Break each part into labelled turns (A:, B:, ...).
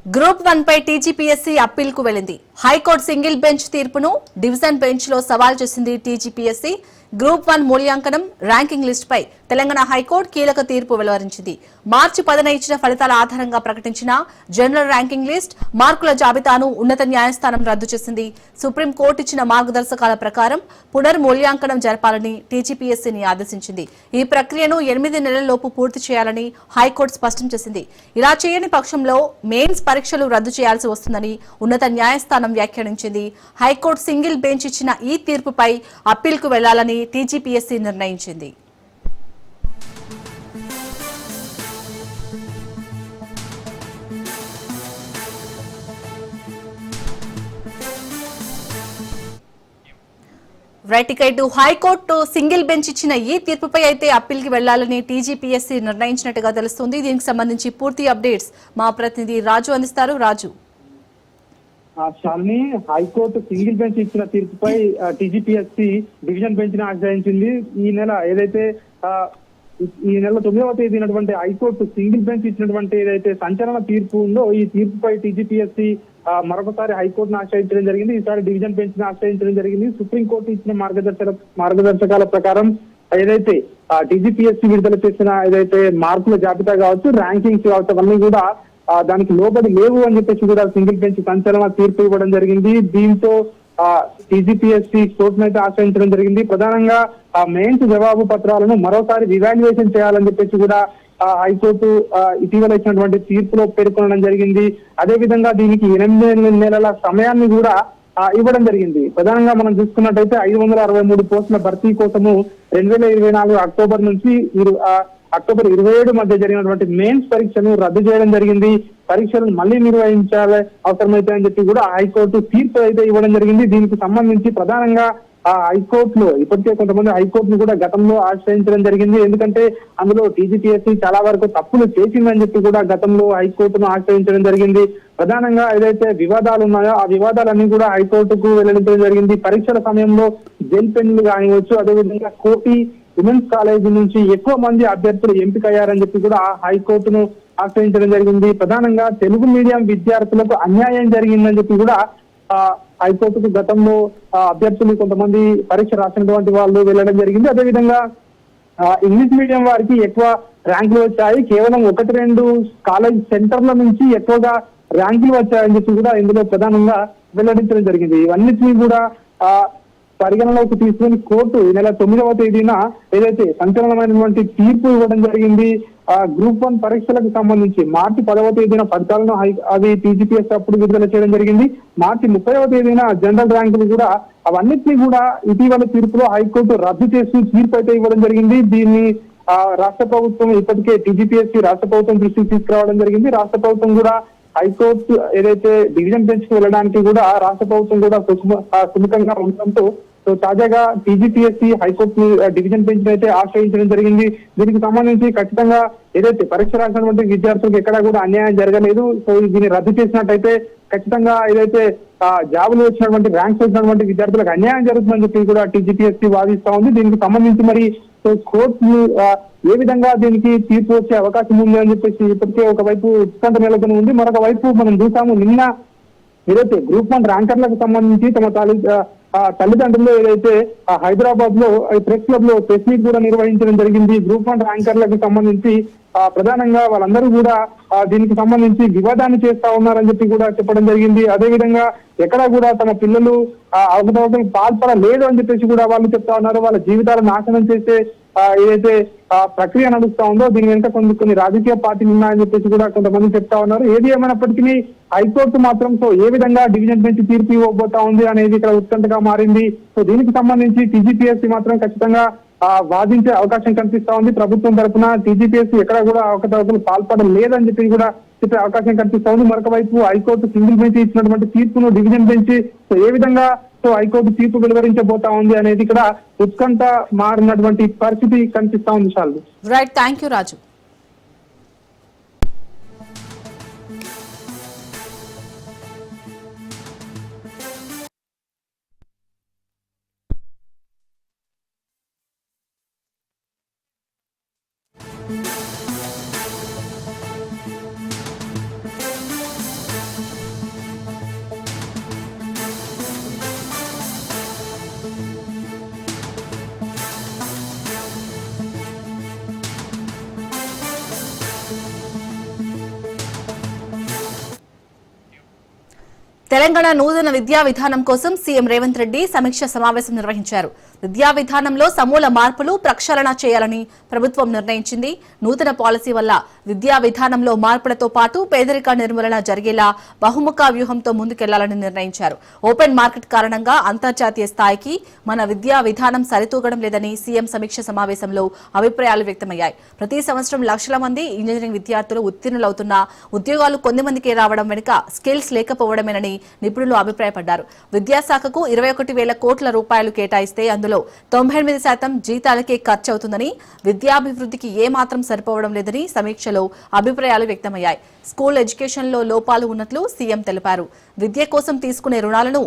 A: Group 1 పై TGPSC appeal కు వెళ్లింది. High court single bench తీర్పును డివిజన్ బెంచ్ లో సవాల్ చేసింది టీజీపీఎస్సీ. గ్రూప్ 1 మూల్యాంకనం ర్యాంకింగ్ లిస్ట్ పై తెలంగాణ హైకోర్టు కీలక తీర్పు వెలువరించింది. మార్చి 10న ఇచ్చిన ఫలితాల ఆధారంగా ప్రకటించిన జనరల్ ర్యాంకింగ్ లిస్ట్ మార్కుల జాబితాను ఉన్నత న్యాయస్థానం రద్దు చేసింది. సుప్రీంకోర్టు ఇచ్చిన మార్గదర్శకాల ప్రకారం పునర్మూల్యాంకనం జరపాలని టీజీపీఎస్సీని ఆదేశించింది. ఈ ప్రక్రియను 8 నెలల్లోపు పూర్తి చేయాలని హైకోర్టు స్పష్టం చేసింది. ఇలా చేయని పక్షంలో మెయిన్స్ పరీక్షలు రద్దు చేయాల్సి వస్తుందని ఉన్నత న్యాయస్థానం వ్యాఖ్యానించింది. హైకోర్టు సింగిల్ బెంచ్ ఇచ్చిన ఈ తీర్పుపై అప్పీల్కు వెళ్లాలని టీజీపీఎస్సీ నిర్ణయించింది. ఇటు హైకోర్టు సింగిల్ బెంచ్ ఇచ్చిన ఈ తీర్పుపై అయితే అప్పీల్ కి వెళ్లాలని టీజీపీఎస్సీ నిర్ణయించినట్టుగా తెలుస్తుంది. దీనికి సంబంధించి పూర్తి అప్డేట్స్ మా ప్రతినిధి రాజు అందిస్తారు. రాజు,
B: శాలిని, హైకోర్టు సింగిల్ బెంచ్ ఇచ్చిన తీర్పుపై టీజీపీఎస్సీ డివిజన్ బెంచ్ ని ఆశ్రయించింది. ఈ నెల 9వ తేదీనటువంటి హైకోర్టు సింగిల్ బెంచ్ ఇచ్చినటువంటి ఏదైతే సంచలన తీర్పు ఉందో ఈ తీర్పుపై టీజీపీఎస్సీ మరొకసారి హైకోర్టును ఆశ్రయించడం జరిగింది. ఈసారి డివిజన్ బెంచ్ ని ఆశ్రయించడం జరిగింది. సుప్రీంకోర్టు ఇచ్చిన మార్గదర్శకాల ప్రకారం ఏదైతే టీజీపీఎస్సీ విడుదల చేసిన ఏదైతే మార్కుల జాబితా కావచ్చు, ర్యాంకింగ్స్ కావచ్చు, అవన్నీ కూడా దానికి లోబడి లేవు అని చెప్పేసి కూడా సింగిల్ బెంచ్ సంచలన తీర్పు ఇవ్వడం జరిగింది. దీంతో టీజీపీఎస్సీ కోర్టును అయితే ఆశ్రయించడం జరిగింది. ప్రధానంగా మెయిన్స్ జవాబు పత్రాలను మరోసారి రివాల్యుయేషన్ చేయాలని చెప్పేసి కూడా హైకోర్టు ఇటీవల ఇచ్చినటువంటి తీర్పులో పేర్కొనడం జరిగింది. అదేవిధంగా దీనికి 8 నెలల సమయాన్ని కూడా ఇవ్వడం జరిగింది. ప్రధానంగా మనం చూసుకున్నట్టయితే 563 పోస్టుల భర్తీ కోసము 2024 అక్టోబర్ నుంచి అక్టోబర్ 27 మధ్య జరిగినటువంటి మెయిన్స్ పరీక్షను రద్దు చేయడం జరిగింది. పరీక్షలను మళ్లీ నిర్వహించాలి అవసరమైతే అని చెప్పి కూడా హైకోర్టు తీర్పు అయితే ఇవ్వడం జరిగింది. దీనికి సంబంధించి ప్రధానంగా హైకోర్టులో ఇప్పటికే కొంతమంది హైకోర్టును కూడా గతంలో ఆశ్రయించడం జరిగింది. ఎందుకంటే అందులో టీజీపీఎస్సీ చాలా వరకు తప్పులు చేసిందని చెప్పి కూడా గతంలో హైకోర్టును ఆశ్రయించడం జరిగింది. ప్రధానంగా ఏదైతే వివాదాలు ఉన్నాయో ఆ వివాదాలన్నీ కూడా హైకోర్టుకు వెల్లడించడం జరిగింది. పరీక్షల సమయంలో జైల్ పెన్నులు కానివచ్చు, అదేవిధంగా కోటి విమెన్స్ కాలేజీ నుంచి ఎక్కువ మంది అభ్యర్థులు ఎంపికయ్యారని చెప్పి కూడా హైకోర్టును ఆశ్రయించడం జరిగింది. ప్రధానంగా తెలుగు మీడియం విద్యార్థులకు అన్యాయం జరిగిందని చెప్పి కూడా హైకోర్టుకు గతంలో అభ్యర్థులు కొంతమంది పరీక్ష రాసినటువంటి వాళ్ళు వెళ్ళడం జరిగింది. అదేవిధంగా ఇంగ్లీష్ మీడియం వారికి ఎక్కువ ర్యాంకులు వచ్చాయి, కేవలం 1-2 కాలేజ్ సెంటర్ల నుంచి ఎక్కువగా ర్యాంకులు వచ్చాయని చెప్పి కూడా ఇందులో ప్రధానంగా వెల్లడించడం జరిగింది. ఇవన్నిటినీ కూడా పరిగణలోకి తీసుకుని కోర్టు ఈ నెల 9వ తేదీన ఏదైతే సంచలనమైనటువంటి తీర్పు ఇవ్వడం జరిగింది. గ్రూప్ 1 పరీక్షలకు సంబంధించి మార్చి 10వ తేదీన ఫలితాలను అది టీజీపీఎస్ అప్పుడు విడుదల చేయడం జరిగింది. మార్చి 30వ తేదీన జనరల్ ర్యాంకులు కూడా అవన్నిటినీ కూడా ఇటీవల తీర్పులో హైకోర్టు రద్దు చేస్తూ తీర్పు అయితే ఇవ్వడం జరిగింది. దీన్ని రాష్ట్ర ప్రభుత్వం ఇప్పటికే టీజీపీఎస్సీ రాష్ట్ర ప్రభుత్వం దృష్టికి తీసుకురావడం జరిగింది. రాష్ట్ర ప్రభుత్వం కూడా హైకోర్టు ఏదైతే డివిజన్ బెంచ్ కు వెళ్ళడానికి కూడా రాష్ట్ర ప్రభుత్వం కూడా సుముఖంగా ఉండడంతో తాజాగా టీజీపీఎస్సీ హైకోర్టు డివిజన్ బెంచ్ అయితే ఆశ్రయించడం జరిగింది. దీనికి సంబంధించి ఖచ్చితంగా ఏదైతే పరీక్ష రాసినటువంటి విద్యార్థులకు ఎక్కడా కూడా అన్యాయం జరగలేదు. సో దీన్ని రద్దు చేసినట్టయితే ఖచ్చితంగా ఏదైతే జాబులు వచ్చినటువంటి ర్యాంక్స్ వచ్చినటువంటి విద్యార్థులకు అన్యాయం జరుగుతుందని చెప్పి కూడా టీజీపీఎస్సీ వాదిస్తా ఉంది. దీనికి సంబంధించి మరి కోర్టు ఏ విధంగా దీనికి తీర్పు వచ్చే అవకాశం ఉంది అని చెప్పేసి ఇప్పటికే ఒకవైపు ఉత్కంఠ నెలకొని ఉంది. మరొక వైపు మనం చూసాము, నిన్న ఏదైతే గ్రూప్ 1 ర్యాంకర్లకు సంబంధించి తమ తల్లిదండ్రులు ఏదైతే హైదరాబాద్ లో ప్రెస్ క్లబ్ లో ప్రెస్ మీట్ కూడా నిర్వహించడం జరిగింది. గ్రూప్ 1 ర్యాంకర్లకు సంబంధించి ప్రధానంగా వాళ్ళందరూ కూడా దీనికి సంబంధించి వివాదాన్ని చేస్తా ఉన్నారని చెప్పి కూడా చెప్పడం జరిగింది. అదేవిధంగా ఎక్కడా కూడా తమ పిల్లలు అవకతవకలకు పాల్పడలేదు అని చెప్పేసి కూడా వాళ్ళు చెప్తా ఉన్నారు. వాళ్ళ జీవితాలను నాశనం చేసే ఏదైతే ప్రక్రియ నడుస్తా ఉందో దీని వెనుక కొన్ని రాజకీయ పార్టీలు ఉన్నాయని చెప్పేసి కూడా కొంతమంది చెప్తా ఉన్నారు. ఏది ఏమైనప్పటికీ హైకోర్టు మాత్రం ఏ విధంగా డివిజన్ బెంచ్ తీర్పు ఇవ్వబోతా ఉంది అనేది ఇక్కడ ఉత్కంఠగా మారింది. సో దీనికి సంబంధించి టీజీపీఎస్సీ మాత్రం ఖచ్చితంగా వాదించే అవకాశం కనిపిస్తా ఉంది. ప్రభుత్వం తరఫున టీజీపీఎస్సీ ఎక్కడ కూడా అవకతవకలు పాల్పడడం లేదని చెప్పి కూడా చెప్పే అవకాశం కనిపిస్తా ఉంది. మరొక వైపు హైకోర్టు సింగిల్ బెంచ్ ఇచ్చినటువంటి తీర్పును డివిజన్ బెంచ్ ఏ విధంగా హైకోర్టు తీర్పు వెలువరించబోతా ఉంది అనేది ఇక్కడ ఉత్కంఠ మారినటువంటి పరిస్థితి కనిపిస్తా ఉంది. చాలు.
A: రైట్, థ్యాంక్ యూ రాజు. తెలంగాణ నూతన విద్యా విధానం కోసం సీఎం రేవంత్ రెడ్డి సమీక్ష సమావేశం నిర్వహించారు. విద్యా విధానంలో సమూల మార్పులు ప్రక్షాళన చేయాలని ప్రభుత్వం నిర్ణయించింది. నూతన పాలసీ వల్ల విద్యా విధానంలో మార్పులతో పాటు పేదరిక నిర్మూలన జరిగేలా బహుముఖ వ్యూహంతో ముందుకెళ్లాలని నిర్ణయించారు. ఓపెన్ మార్కెట్ కారణంగా అంతర్జాతీయ స్థాయికి మన విద్యా విధానం సరితూగడం లేదని సీఎం సమీక్ష సమావేశంలో అభిప్రాయాలు వ్యక్తమయ్యాయి. ప్రతి సంవత్సరం లక్షల మంది ఇంజనీరింగ్ విద్యార్థులు ఉత్తీర్ణులవుతున్నా ఉద్యోగాలు కొన్ని మందికే రావడం వెనుక స్కిల్స్ లేకపోవడమేనని నిపుణులు అభిప్రాయపడ్డారు. విద్యాశాఖకు 21,000 కోట్ల రూపాయలు కేటాయిస్తే అందులో 98% జీతాలకే ఖర్చవుతుందని, విద్యాభివృద్ధికి ఏమాత్రం సరిపోవడం లేదని సమీక్షలో అభిప్రాయాలు వ్యక్తమయ్యాయి. స్కూల్ ఎడ్యుకేషన్లో లోపాలు ఉన్నట్లు సీఎం తెలిపారు. విద్య కోసం తీసుకునే రుణాలను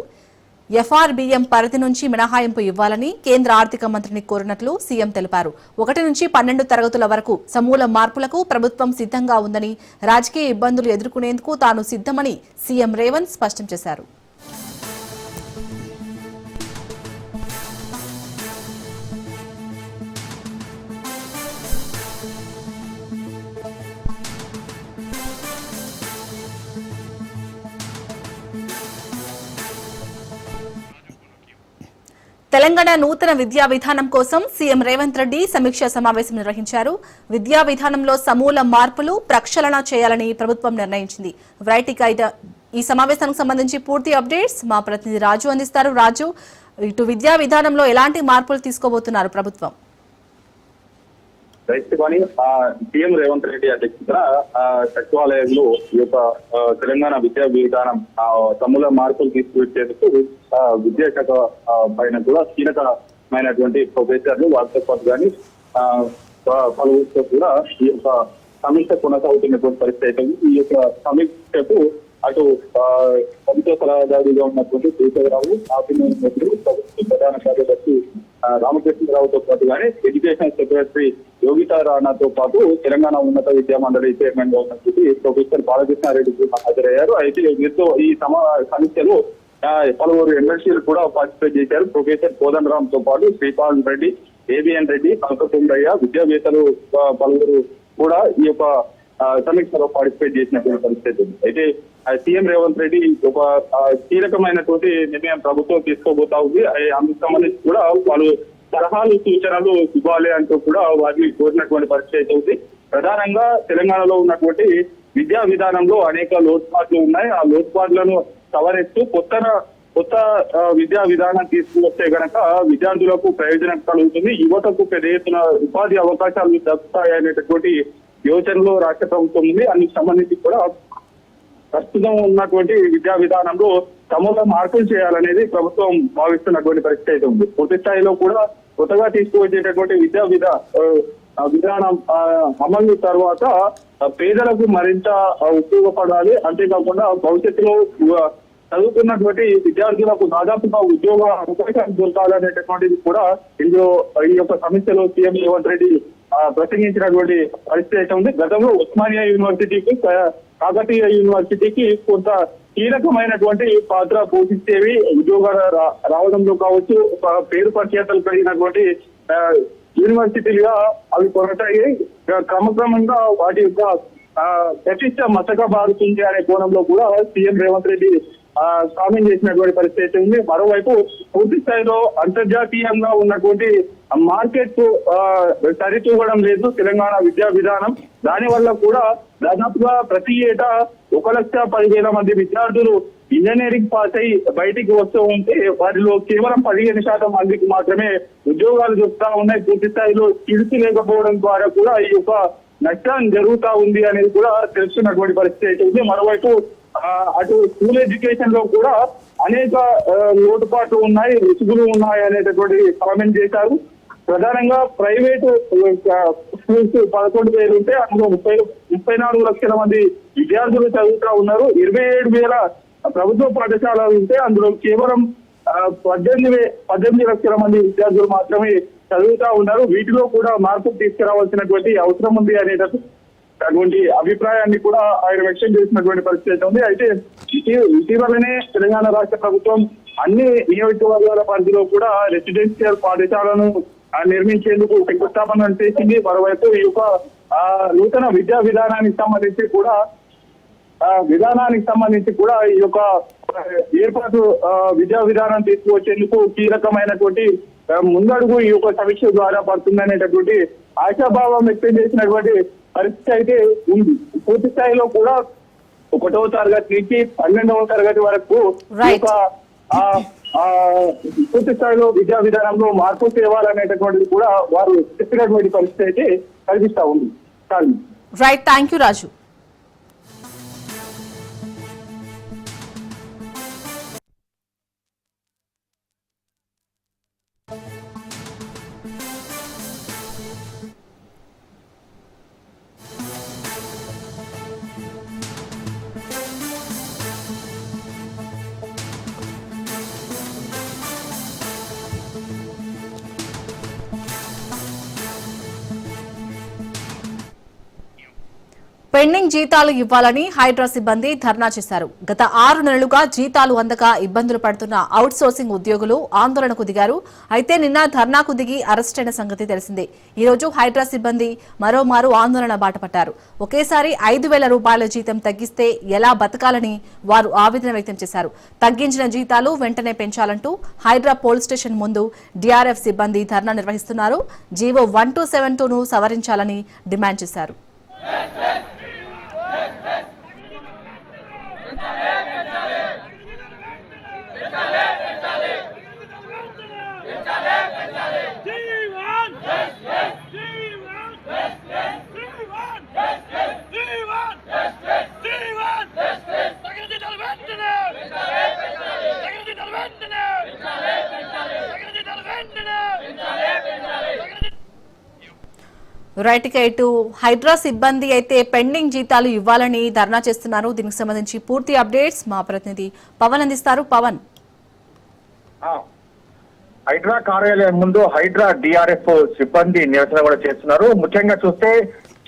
A: ఎఫ్ఆర్బీఎం పరిధి నుంచి మినహాయింపు ఇవ్వాలని కేంద్ర ఆర్థిక మంత్రిని కోరినట్లు సీఎం తెలిపారు. 1 నుంచి 12 తరగతుల వరకు సమూల మార్పులకు ప్రభుత్వం సిద్ధంగా ఉందని, రాజకీయ ఇబ్బందులు ఎదుర్కొనేందుకు తాను సిద్ధమని సీఎం రేవంత్ స్పష్టం చేశారు. తెలంగాణ నూతన విద్యా విధానం కోసం సీఎం రేవంత్ రెడ్డి సమీక్ష సమావేశం నిర్వహించారు. విద్యా విధానంలో సమూల మార్పులు ప్రక్షాళన చేయాలని ప్రభుత్వం నిర్ణయించింది. వెరైటీ గైడ్ ఈ సమావేశానికి సంబంధించి పూర్తి అప్డేట్స్ మా ప్రతినిధి రాజు అందిస్తారు. రాజు, ఇటు విద్యా విధానంలో ఎలాంటి మార్పులు తీసుకోబోతున్నారు ప్రభుత్వం?
C: సీఎం రేవంత్ రెడ్డి అధ్యక్షతన సచివాలయంలో ఈ యొక్క తెలంగాణ విద్యా విధానం సమూల మార్పులు తీసుకువచ్చేందుకు విద్యాశాఖ పైన కూడా కీలకమైనటువంటి ప్రొఫెసర్లు వారితో పాటు కానీ పలువురితో కూడా ఈ యొక్క సమీక్ష కొనసాగుతున్నటువంటి పరిస్థితి అయితే ఈ యొక్క సమీక్షకు అటు ప్రభుత్వ సలహాదారుగా ఉన్నటువంటి కేశవరావు, ప్రధాన కార్యదర్శి రామకృష్ణరావుతో పాటు కానీ ఎడ్యుకేషన్ సెక్రటరీ యోగితా రాణాతో పాటు తెలంగాణ ఉన్నత విద్యా మండలి చైర్మన్ గా ఉన్నటువంటి ప్రొఫెసర్ బాలకృష్ణారెడ్డి హాజరయ్యారు. అయితే వీరితో ఈ సమీక్షలో పలువురు ఎమ్మెల్సీలు కూడా పార్టిసిపేట్ చేశారు. ప్రొఫెసర్ కోదండరామ్ తో పాటు శ్రీపాల్ రెడ్డి, ఏబిఎన్ రెడ్డి, కనకసుందయ్య, విద్యావేత్తలు పలువురు కూడా ఈ యొక్క సమీక్షలో పార్టిసిపేట్ చేసినటువంటి పరిస్థితి ఉంది. అయితే సీఎం రేవంత్ రెడ్డి ఒక కీలకమైనటువంటి నిర్ణయం ప్రభుత్వం తీసుకోబోతా ఉంది. అందుకు సంబంధించి కూడా వాళ్ళు సలహాలు సూచనలు ఇవ్వాలి అంటూ కూడా వారిని కోరినటువంటి పరిస్థితి ఉంది. ప్రధానంగా తెలంగాణలో ఉన్నటువంటి విద్యా విధానంలో అనేక లోటుపాట్లు ఉన్నాయి. ఆ లోటుపాట్లను సవరిస్తూ కొత్త విద్యా విధానం తీసుకువస్తే గనక విద్యార్థులకు ప్రయోజనం కలుగుతుంది, యువతకు పెద్ద ఎత్తున ఉపాధి అవకాశాలు దక్కుతాయి అనేటటువంటి యోచనలో రాష్ట్ర ప్రభుత్వం ఉంది. అందుకు సంబంధించి కూడా ప్రస్తుతం ఉన్నటువంటి విద్యా విధానంలో సమూల మార్పులు చేయాలనేది ప్రభుత్వం భావిస్తున్నటువంటి పరిస్థితి ఉంది. పూర్తి స్థాయిలో కూడా కొత్తగా తీసుకువచ్చేటటువంటి విద్యా విధానం అమలు తర్వాత పేదలకు మరింత ఉపయోగపడాలి. అంతేకాకుండా భవిష్యత్తులో చదువుతున్నటువంటి విద్యార్థులకు దాదాపుగా ఉద్యోగ అవకాశాలు దొరకాలనేటటువంటిది కూడా ఇందులో ఈ యొక్క సమస్యలో సీఎం రేవంత్ రెడ్డి ప్రసంగించినటువంటి పరిస్థితి అయితే ఉంది. గతంలో ఉస్మానియా యూనివర్సిటీకి, కాకతీయ యూనివర్సిటీకి కొంత కీలకమైనటువంటి పాత్ర పోషించేవి. ఉద్యోగాలు రావడంలో కావచ్చు, పేరు ప్రఖ్యాతలు కలిగినటువంటి యూనివర్సిటీలుగా అవి కొనసాగాయి. క్రమక్రమంగా వాటి యొక్క ప్రతిష్ట మసక బారుతుంది అనే కోణంలో కూడా సీఎం రేవంత్ రెడ్డి కామెంట్ చేసినటువంటి పరిస్థితి ఉంది. మరోవైపు పూర్తి స్థాయిలో అంతర్జాతీయంగా ఉన్నటువంటి మార్కెట్ సరితూగడం లేదు తెలంగాణ విద్యా విధానం. దాని వల్ల కూడా దాదాపుగా ప్రతి ఏటా 1,10,000 మంది విద్యార్థులు ఇంజనీరింగ్ పాస్ అయి బయటికి వస్తూ ఉంటే వారిలో కేవలం 15% మందికి మాత్రమే ఉద్యోగాలు దొరుకుతా ఉన్నాయి. పూర్తి స్థాయిలో స్కిల్స్ లేకపోవడం ద్వారా కూడా ఈ యొక్క నష్టం జరుగుతా ఉంది అనేది కూడా తెలుస్తున్నటువంటి పరిస్థితి ఉంది. మరోవైపు అటు స్కూల్ ఎడ్యుకేషన్ లో కూడా అనేక లోటుపాట్లు ఉన్నాయి, రుసుగులు ఉన్నాయి అనేటటువంటి కామెంట్ చేశారు. ప్రధానంగా ప్రైవేటు స్కూల్స్ 11,000 ఉంటే అందులో 34 లక్షల మంది విద్యార్థులు చదువుతా ఉన్నారు. 27,000 ప్రభుత్వ పాఠశాలలు ఉంటే అందులో కేవలం 18 లక్షల మంది విద్యార్థులు మాత్రమే చదువుతా ఉన్నారు. వీటిలో కూడా మార్పు తీసుకురావాల్సినటువంటి అవసరం ఉంది అనేటటువంటి అభిప్రాయాన్ని కూడా ఆయన వ్యక్తం చేసినటువంటి పరిస్థితి ఉంది. అయితే ఇటీవలనే తెలంగాణ రాష్ట్ర ప్రభుత్వం అన్ని నియోజకవర్గాల పరిధిలో కూడా రెసిడెన్షియల్ పాఠశాలను నిర్మించేందుకు శంకుస్థాపన చేసింది. మరోవైపు ఈ యొక్క నూతన విద్యా విధానానికి సంబంధించి కూడా విధానానికి సంబంధించి కూడా ఈ యొక్క ఏర్పాటు విద్యా విధానం తీసుకువచ్చేందుకు కీలకమైనటువంటి ముందడుగు ఈ యొక్క సమీక్ష ద్వారా పడుతుందనేటటువంటి ఆశాభావం వ్యక్తం చేసినటువంటి పరిస్థితి అయితే ఉంది. పూర్తి స్థాయిలో కూడా 1వ తరగతి నుంచి 12వ తరగతి వరకు పూర్తి స్థాయిలో విద్యా విధానంలో మార్పు తేవాలనేటటువంటిది కూడా వారు చెప్పినటువంటి పరిస్థితి అయితే కనిపిస్తా ఉంది.
A: Right, thank you Raju. Pending జీతాలు ఇవ్వాలని హైడ్రా సిబ్బంది ధర్నా చేశారు. గత 6 నెలలుగా జీతాలు అందక ఇబ్బందులు పడుతున్న అవుట్ సోర్సింగ్ ఉద్యోగులు ఆందోళనకు దిగారు. అయితే నిన్న ధర్నాకు దిగి అరెస్ట్ అయిన సంగతి తెలిసిందే. ఈ రోజు హైడ్రా సిబ్బంది మరోమారు ఆందోళన బాటపట్టారు. ఒకేసారి 5,000 రూపాయల జీతం తగ్గిస్తే ఎలా బతకాలని వారు ఆవేదన వ్యక్తం చేశారు. తగ్గించిన జీతాలు వెంటనే పెంచాలంటూ హైడ్రా పోలీస్ స్టేషన్ ముందు డీఆర్ఎఫ్ సిబ్బంది ధర్నా నిర్వహిస్తున్నారు. జీవో 1272ను సవరించాలని డిమాండ్ చేశారు. రైట్, ఇటు హైడ్రా సిబ్బంది అయితే పెండింగ్ జీతాలు ఇవ్వాలని ధర్నా చేస్తున్నారు. దీనికి సంబంధించి పూర్తి అప్డేట్స్ మా ప్రతినిధి పవన్ అందిస్తారు. పవన్,
D: హైడ్రా కార్యాలయం ముందు హైడ్రా డిఆర్ఎఫ్ సిబ్బంది నిరసన కూడా చేస్తున్నారు. ముఖ్యంగా చూస్తే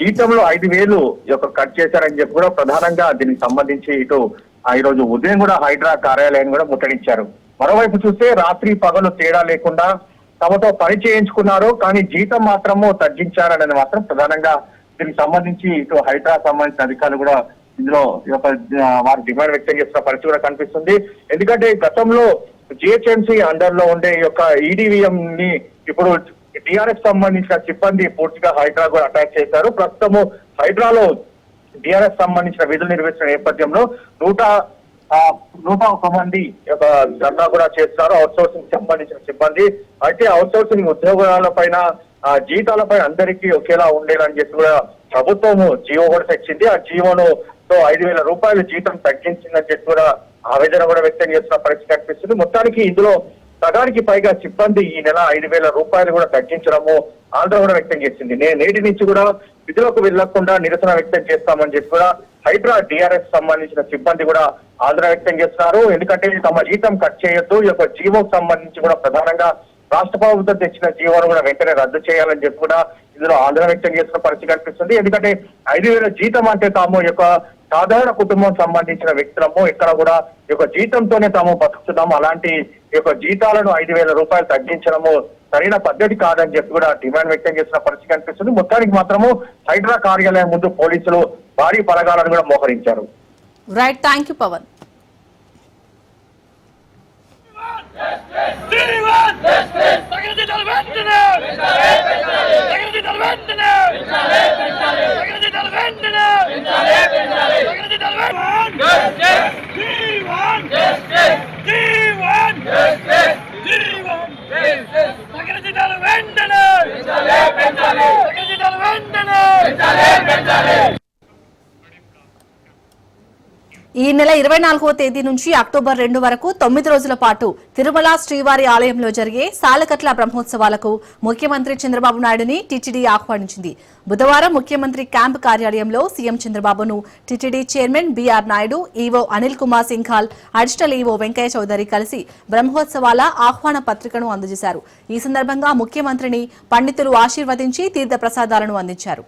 D: జీతంలో 5,000 కట్ చేశారని చెప్పి కూడా ప్రధానంగా దీనికి సంబంధించి ఇటు ఈ రోజు ఉదయం కూడా హైడ్రా కార్యాలయం కూడా ముట్టడించారు. మరోవైపు చూస్తే రాత్రి పగలు తేడా లేకుండా తమతో పని చేయించుకున్నారు, కానీ జీతం మాత్రము తగ్గించారనేది మాత్రం ప్రధానంగా దీనికి సంబంధించి ఇటు హైడ్రా సంబంధించిన అధికారులు కూడా ఇందులో వారు డిమాండ్ వ్యక్తం చేస్తున్న పరిస్థితి కూడా కనిపిస్తుంది. ఎందుకంటే గతంలో జిహెచ్ఎంసీ అండర్ లో ఉండే ఈడీవీఎం ని ఇప్పుడు టీఆర్ఎస్ సంబంధించిన సిబ్బంది పూర్తిగా హైడ్రా కూడా అటాక్ చేశారు. ప్రస్తుతము హైడ్రాలో టీఆర్ఎస్ సంబంధించిన విధులు నిర్వహించిన నేపథ్యంలో 101 మంది ధర్నా కూడా చేస్తున్నారు అవుట్ సోర్సింగ్ సంబంధించిన సిబ్బంది. అయితే అవుట్ సోర్సింగ్ ఉద్యోగాల పైన జీతాలపై అందరికీ ఒకేలా ఉండేలని చెప్పి కూడా ప్రభుత్వము జీవో కూడా తెచ్చింది. ఆ జీవోను 5,000 రూపాయలు జీతం తగ్గించిందని చెప్పి కూడా ఆవేదన కూడా వ్యక్తం చేస్తున్న పరిస్థితి కనిపిస్తుంది. మొత్తానికి ఇందులో సగానికి పైగా సిబ్బంది ఈ నెల 5,000 రూపాయలు కూడా తగ్గించడము ఆందోళన కూడా వ్యక్తం చేసింది. నేటి నుంచి కూడా విధులకు వెళ్లకుండా నిరసన వ్యక్తం చేస్తామని చెప్పి కూడా హైడ్రా డిఆర్ఎస్ సంబంధించిన సిబ్బంది కూడా ఆందోళన వ్యక్తం చేస్తున్నారు. ఎందుకంటే తమ జీతం కట్ చేయొద్దు, ఈ యొక్క జీవోకు సంబంధించి కూడా ప్రధానంగా రాష్ట్ర ప్రభుత్వం తెచ్చిన జీవోను కూడా వెంటనే రద్దు చేయాలని చెప్పి కూడా ఇందులో ఆందోళన వ్యక్తం చేస్తున్న పరిస్థితి కనిపిస్తుంది. ఎందుకంటే 5,000 జీతం అంటే తాము సాధారణ కుటుంబం సంబంధించిన వ్యక్తులము ఇక్కడ కూడా జీతంతోనే తాము బతుకుతున్నాము, అలాంటి జీతాలను 5,000 రూపాయలు తగ్గించడము సరైన పద్ధతి కాదని చెప్పి కూడా డిమాండ్ వ్యక్తం చేస్తున్న పరిస్థితి కనిపిస్తుంది. మొత్తానికి మాత్రము హైడ్రా కార్యాలయం ముందు పోలీసులు భారీ బలగాలను కూడా మోహరించారు.
A: Right, thank you Pavan. ఈ నెల 24వ తేదీ నుంచి అక్టోబర్ 2 వరకు 9 రోజుల పాటు తిరుమల శ్రీవారి ఆలయంలో జరిగే సాలకట్ల బ్రహ్మోత్సవాలకు ముఖ్యమంత్రి చంద్రబాబు నాయుడుని టీటీడీ ఆహ్వానించింది. బుధవారం ముఖ్యమంత్రి క్యాంపు కార్యాలయంలో సీఎం చంద్రబాబును TTD chairman BR Naidu, EO Anil Kumar Singhal, additional EO Venkaiah Chowdary కలిసి బ్రహ్మోత్సవాల ఆహ్వాన పత్రికను అందజేశారు. ఈ సందర్భంగా ముఖ్యమంత్రిని పండితులు ఆశీర్వదించి తీర్థ ప్రసాదాలను అందించారు.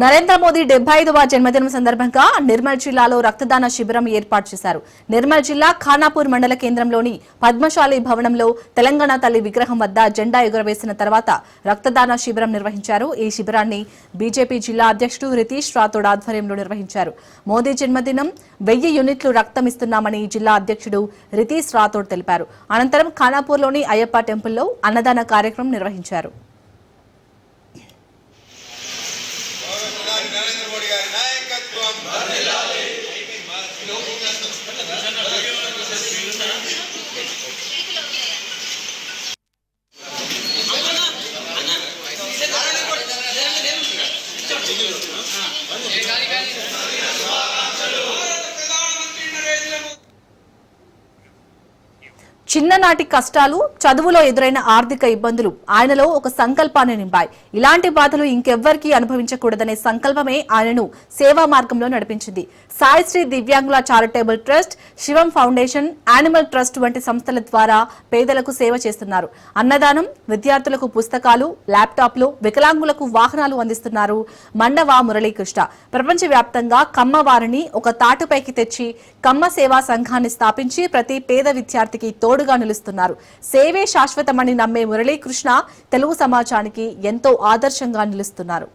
A: నరేంద్ర మోదీ 75వ జన్మదినం సందర్భంగా నిర్మల్ జిల్లాలో రక్తదాన శిబిరం ఏర్పాటు చేశారు. నిర్మల్ జిల్లా ఖానాపూర్ మండల కేంద్రంలోని పద్మశాలి భవనంలో తెలంగాణ తల్లి విగ్రహం వద్ద జెండా ఎగురవేసిన తర్వాత రక్తదాన శిబిరం నిర్వహించారు. ఈ శిబిరాన్ని బీజేపీ జిల్లా అధ్యక్షుడు రితీష్ రాథోడ్ ఆధ్వర్యంలో నిర్వహించారు. మోదీ జన్మదినం 1000 యూనిట్లు రక్తం ఇస్తున్నామని జిల్లా అధ్యక్షుడు రితీష్ రాథోడ్ తెలిపారు. అనంతరం ఖానాపూర్లోని అయ్యప్ప టెంపుల్లో అన్నదాన కార్యక్రమం నిర్వహించారు.
E: నరేంద్ర మోడీ గారి నాయకత్వం వర్ధిల్లాలి.
A: చిన్ననాటి కష్టాలు, చదువులో ఎదురైన ఆర్థిక ఇబ్బందులు ఆయనలో ఒక సంకల్పాన్ని నింపాయి. ఇలాంటి బాధలు ఇంకెవ్వరికీ అనుభవించకూడదనే సంకల్పమే ఆయనను సేవా మార్గంలో నడిపించింది. సాయిశ్రీ దివ్యాంగుల చారిటబుల్ ట్రస్ట్, శివం ఫౌండేషన్, యానిమల్ ట్రస్ట్ వంటి సంస్థల ద్వారా పేదలకు సేవ చేస్తున్నారు. అన్నదానం, విద్యార్థులకు పుస్తకాలు, ల్యాప్టాప్లు, వికలాంగులకు వాహనాలు అందిస్తున్నారు మండవ మురళీకృష్ణ. ప్రపంచవ్యాప్తంగా కమ్మవారిని ఒక తాటుపైకి తెచ్చి కమ్మ సేవా సంఘాన్ని స్థాపించి ప్రతి పేద విద్యార్థికి తోడుగా నిలుస్తున్నారు. సేవే శాశ్వతమని నమ్మే మురళీకృష్ణ తెలుగు సమాజానికి ఎంతో ఆదర్శంగా నిలుస్తున్నారు.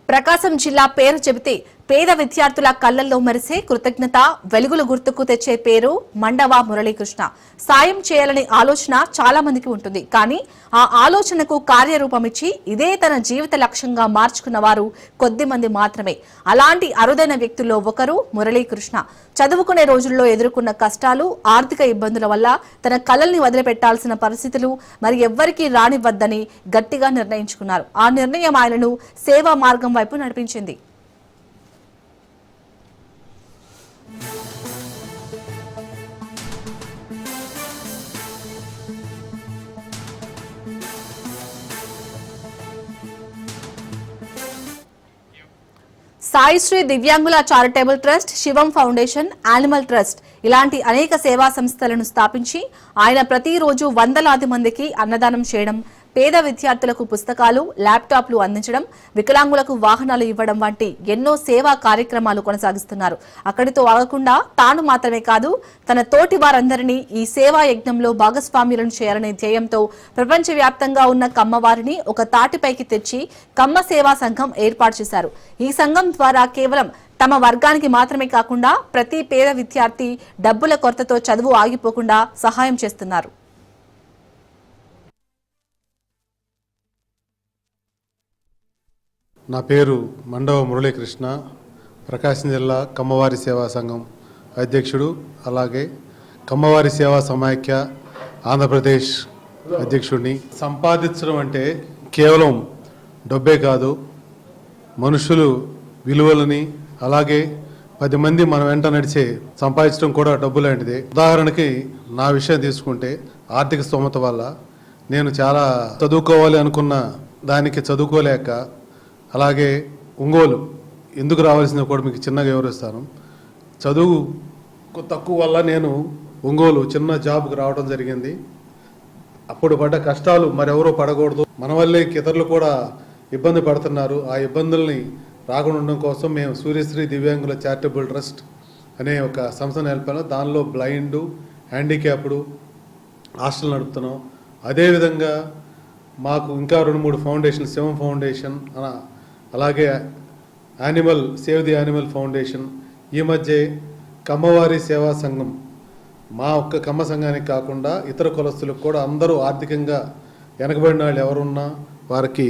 A: ప్రకాశం జిల్లా పేరు చెబితే పేద విద్యార్థుల కళ్లల్లో మెరిసే కృతజ్ఞత, వెలుగులు గుర్తుకు తెచ్చే పేరు మండవ మురళీకృష్ణ. సాయం చేయాలనే ఆలోచన చాలా మందికి ఉంటుంది. కానీ ఆ ఆలోచనకు కార్యరూపమిచ్చి ఇదే తన జీవిత లక్ష్యంగా మార్చుకున్న వారు కొద్ది మంది మాత్రమే. అలాంటి అరుదైన వ్యక్తుల్లో ఒకరు మురళీకృష్ణ. చదువుకునే రోజుల్లో ఎదుర్కొన్న కష్టాలు, ఆర్థిక ఇబ్బందుల వల్ల తన కళల్ని వదిలిపెట్టాల్సిన పరిస్థితులు మరి ఎవ్వరికీ రానివ్వద్దని గట్టిగా నిర్ణయించుకున్నారు. ఆ నిర్ణయం ఆయనను సేవా మార్గం వైపు నడిపించింది. సాయిశ్రీ దివ్యాంగుల చారిటబుల్ ట్రస్ట్, శివం ఫౌండేషన్, యానిమల్ ట్రస్ట్ ఇలాంటి అనేక సేవా సంస్థలను స్థాపించి ఆయన ప్రతిరోజు వందలాది మందికి అన్నదానం చేయడం, పేద విద్యార్థులకు పుస్తకాలు, ల్యాప్టాప్లు అందించడం, వికలాంగులకు వాహనాలు ఇవ్వడం వంటి ఎన్నో సేవా కార్యక్రమాలు కొనసాగిస్తున్నారు. అక్కడితో ఆగకుండా తాను మాత్రమే కాదు తన తోటి వారందరినీ ఈ సేవా యజ్ఞంలో భాగస్వామ్యులను చేయాలనే ధ్యేయంతో ప్రపంచవ్యాప్తంగా ఉన్న కమ్మవారిని ఒక తాటిపైకి తెచ్చి కమ్మ సేవా సంఘం ఏర్పాటు చేశారు. ఈ సంఘం ద్వారా కేవలం తమ వర్గానికి మాత్రమే కాకుండా ప్రతి పేద విద్యార్థి డబ్బుల కొరతతో చదువు ఆగిపోకుండా సహాయం చేస్తున్నారు.
F: నా పేరు మండవ మురళీకృష్ణ, ప్రకాశం జిల్లా కమ్మవారి సేవా సంఘం అధ్యక్షుడు, అలాగే కమ్మవారి సేవా సమాఖ్య ఆంధ్రప్రదేశ్ అధ్యక్షుడిని. సంపాదించడం అంటే కేవలం డబ్బే కాదు, మనుషులు విలువలని, అలాగే 10 మంది మన వెంట నడిచే సంపాదించడం కూడా డబ్బు లాంటిదే. ఉదాహరణకి నా విషయం తీసుకుంటే ఆర్థిక స్తోమత వల్ల నేను చాలా చదువుకోవాలి అనుకున్న దానికి చదువుకోలేక, అలాగే ఒంగోలు ఎందుకు రావాల్సిందో కూడా మీకు చిన్నగా వివరిస్తాను. చదువు తక్కువ వల్ల నేను ఒంగోలు చిన్న జాబ్కి రావడం జరిగింది. అప్పుడు పడ్డ కష్టాలు మరెవరో పడకూడదు, మన వల్లే ఇతరులు కూడా ఇబ్బంది పడుతున్నారు. ఆ ఇబ్బందుల్ని రాకుండా ఉండడం కోసం మేము సూర్యశ్రీ దివ్యాంగుల చారిటబుల్ ట్రస్ట్ అనే ఒక సంస్థను నడిపాను. దానిలో బ్లైండ్, హ్యాండిక్యాప్డ్ హాస్టల్ నడుపుతున్నాం. అదేవిధంగా మాకు ఇంకా 2-3 ఫౌండేషన్, శివం ఫౌండేషన్, అలాగే animal save the animal foundation, ఈ మధ్య కమ్మవారి సేవా సంఘం, మా ఒక్క కమ్మ సంఘానికి కాకుండా ఇతర కులస్తులకు కూడా అందరూ ఆర్థికంగా వెనకబడిన వాళ్ళు ఎవరున్నా వారికి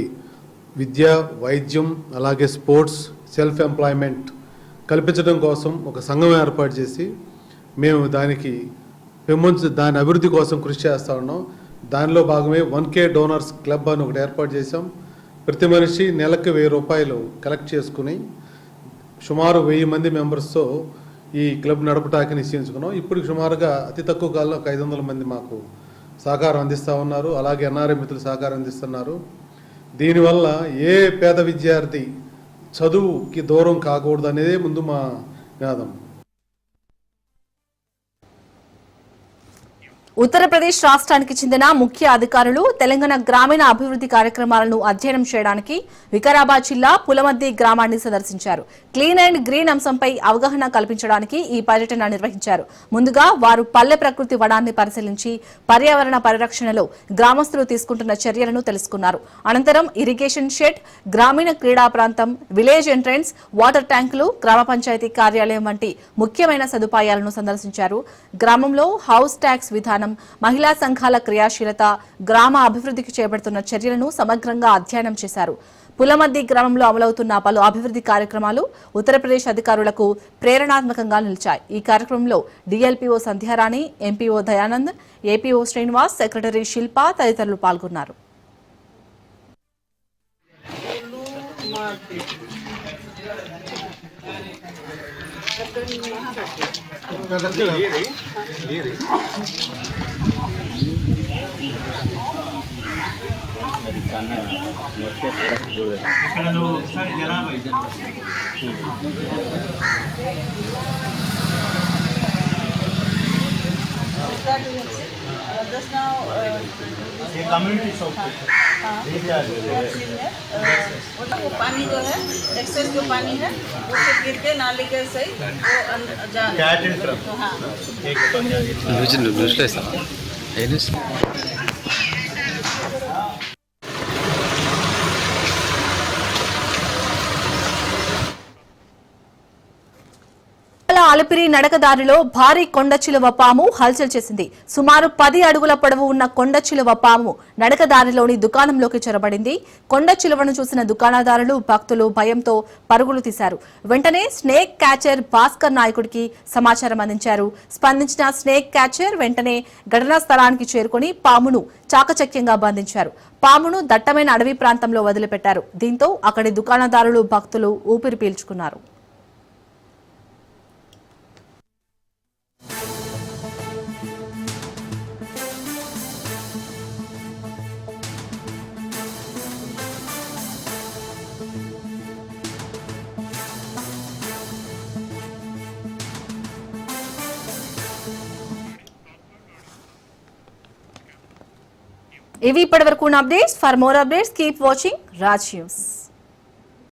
F: విద్య, వైద్యం, అలాగే స్పోర్ట్స్, సెల్ఫ్ ఎంప్లాయ్మెంట్ కల్పించడం కోసం ఒక సంఘం ఏర్పాటు చేసి మేము దాని అభివృద్ధి కోసం కృషి చేస్తూ ఉన్నాం. దానిలో భాగమే 1K డోనర్స్ క్లబ్ అని ఒకటి ఏర్పాటు చేసాం. ప్రతి మనిషి నెలకు 1000 రూపాయలు కలెక్ట్ చేసుకుని సుమారు 1000 మంది మెంబర్స్తో ఈ క్లబ్ నడపటానికి నిశ్చయించుకున్నాం. ఇప్పుడు సుమారుగా అతి తక్కువ కాలంలో 500 మంది మాకు సహకారం అందిస్తూ ఉన్నారు. అలాగే ఎన్ఆర్ఐ మిత్రులు సహకారం అందిస్తున్నారు. దీనివల్ల ఏ పేద విద్యార్థి చదువుకి దూరం కాకూడదు అనేదే ముందు మా నినాదం.
A: ఉత్తరప్రదేశ్ రాష్ట్రానికి చెందిన ముఖ్య అధికారులు తెలంగాణ గ్రామీణ అభివృద్ధి కార్యక్రమాలను అధ్యయనం చేయడానికి వికారాబాద్ జిల్లా పులమద్ది గ్రామాన్ని సందర్శించారు. క్లీన్ అండ్ గ్రీన్ అంశంపై అవగాహన కల్పించడానికి ఈ పర్యటన నిర్వహించారు. ముందుగా వారు పల్లె ప్రకృతి వనాన్ని పరిశీలించి పర్యావరణ పరిరక్షణలో గ్రామస్తులు తీసుకుంటున్న చర్యలను తెలుసుకున్నారు. అనంతరం ఇరిగేషన్ షెడ్, గ్రామీణ క్రీడా ప్రాంతం, విలేజ్ ఎంట్రెన్స్, వాటర్ ట్యాంకులు, గ్రామ పంచాయతీ కార్యాలయం వంటి ముఖ్యమైన సదుపాయాలను సందర్శించారు. గ్రామంలో హౌస్ ట్యాక్స్ విధానం, మహిళా సంఘాల క్రియాశీలత, గ్రామ అభివృద్ధికి చేపడుతున్న చర్యలను సమగ్రంగా అధ్యయనం చేశారు. పులమద్ది గ్రామంలో అమలవుతున్న పలు అభివృద్ధి కార్యక్రమాలు ఉత్తరప్రదేశ్ అధికారులకు ప్రేరణాత్మకంగా నిలిచాయి. ఈ కార్యక్రమంలో DLPO Sandhyarani, MPO Dayanand, APO Srinivas, secretary Shilpa తదితరులు పాల్గొన్నారు.
G: वो पानी जो है एक्सेस जो पानी है वो से गिर के नाली के सही वो जा हाँ
A: అలిపిరి నడకదారిలో భారీ కొండ చిలువ పాము హల్చల్ చేసింది. సుమారు 10 అడుగుల పొడవు ఉన్న కొండ చిలువ పాము నడకదారిలోని దుకాణంలోకి చొరబడింది. కొండ చిలువను చూసిన దుకాణదారులు, భక్తులు భయంతో పరుగులు తీశారు. వెంటనే స్నేక్ క్యాచర్ భాస్కర్ నాయకుడికి సమాచారం అందించారు. స్పందించిన స్నేక్ క్యాచర్ వెంటనే ఘటనా స్థలానికి చేరుకుని పామును చాకచక్యంగా బంధించారు. పామును దట్టమైన అడవి ప్రాంతంలో వదిలిపెట్టారు. దీంతో అక్కడి దుకాణదారులు, భక్తులు ఊపిరి పీల్చుకున్నారు. ఇవి ఇప్పటివరకు ఉన్న updates. For more updates keep watching Raj news.